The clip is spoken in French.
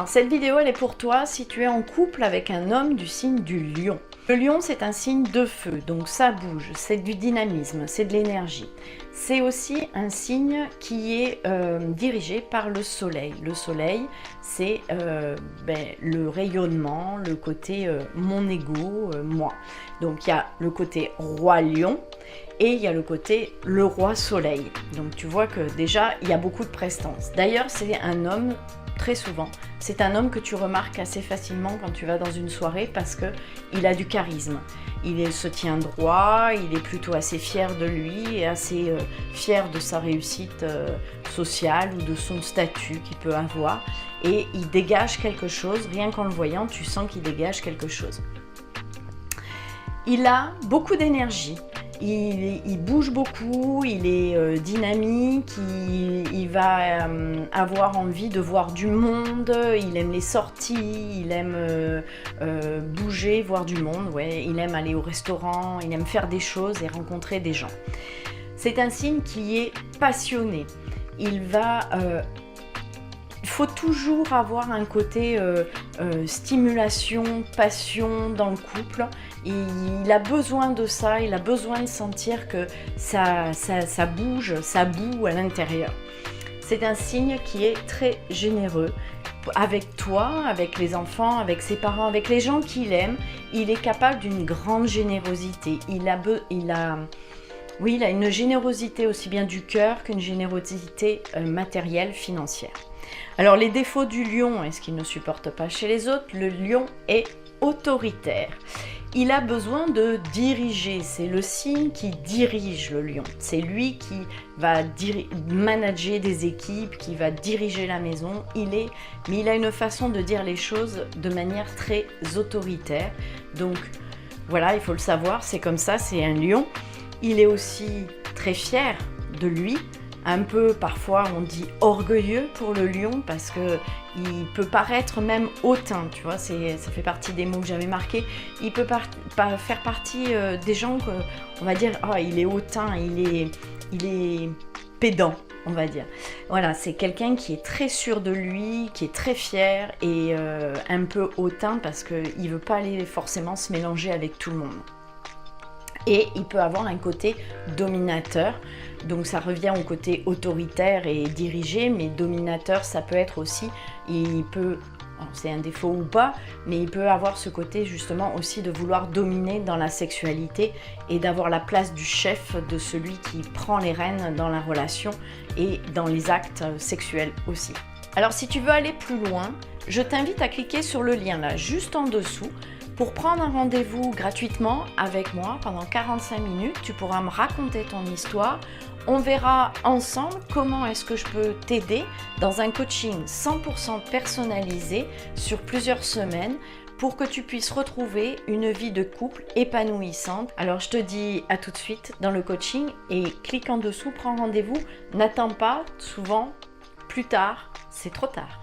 Alors, cette vidéo elle est pour toi si tu es en couple avec un homme du signe du lion. Le lion c'est un signe de feu, donc ça bouge, c'est du dynamisme, c'est de l'énergie. C'est aussi un signe qui est dirigé par le soleil. Le soleil c'est le rayonnement, le côté mon ego, moi. Donc il y a le côté roi lion et il y a le côté le roi soleil. Donc tu vois que déjà il y a beaucoup de prestance. D'ailleurs c'est un homme, très souvent, c'est un homme que tu remarques assez facilement quand tu vas dans une soirée parce qu'il a du charisme. Il se tient droit, il est plutôt assez fier de lui et assez fier de sa réussite sociale ou de son statut qu'il peut avoir. Et il dégage quelque chose, rien qu'en le voyant, tu sens qu'il dégage quelque chose. Il a beaucoup d'énergie. Il bouge beaucoup, il est dynamique, il va avoir envie de voir du monde, il aime les sorties, il aime bouger, voir du monde, ouais. Il aime aller au restaurant, il aime faire des choses et rencontrer des gens. C'est un signe qui est passionné. Il faut toujours avoir un côté stimulation, passion dans le couple. Il a besoin de ça, il a besoin de sentir que ça bouge, ça boue à l'intérieur. C'est un signe qui est très généreux avec toi, avec les enfants, avec ses parents, avec les gens qu'il aime. Il est capable d'une grande générosité. Il a une générosité aussi bien du cœur qu'une générosité matérielle, financière. Alors les défauts du lion, est-ce qu'il ne supporte pas chez les autres? Le lion est autoritaire. Il a besoin de diriger, c'est le signe qui dirige le lion. C'est lui qui va manager des équipes, qui va diriger la maison. Mais il a une façon de dire les choses de manière très autoritaire. Donc voilà, il faut le savoir, c'est comme ça, c'est un lion. Il est aussi très fier de lui. Un peu, parfois, on dit orgueilleux pour le lion parce qu'il peut paraître même hautain, tu vois, ça fait partie des mots que j'avais marqués. Il peut faire partie des gens qu'on va dire, oh, il est hautain, il est pédant, on va dire. Voilà, c'est quelqu'un qui est très sûr de lui, qui est très fier et un peu hautain parce qu'il ne veut pas aller forcément se mélanger avec tout le monde. Et il peut avoir un côté dominateur, donc ça revient au côté autoritaire et dirigé, mais dominateur ça peut être aussi, c'est un défaut ou pas, mais il peut avoir ce côté justement aussi de vouloir dominer dans la sexualité et d'avoir la place du chef, de celui qui prend les rênes dans la relation et dans les actes sexuels aussi. Alors si tu veux aller plus loin, je t'invite à cliquer sur le lien là, juste en dessous, pour prendre un rendez-vous gratuitement avec moi pendant 45 minutes. Tu pourras me raconter ton histoire. On verra ensemble comment est-ce que je peux t'aider dans un coaching 100% personnalisé sur plusieurs semaines pour que tu puisses retrouver une vie de couple épanouissante. Alors je te dis à tout de suite dans le coaching et clique en dessous, prends rendez-vous. N'attends pas, souvent plus tard, c'est trop tard.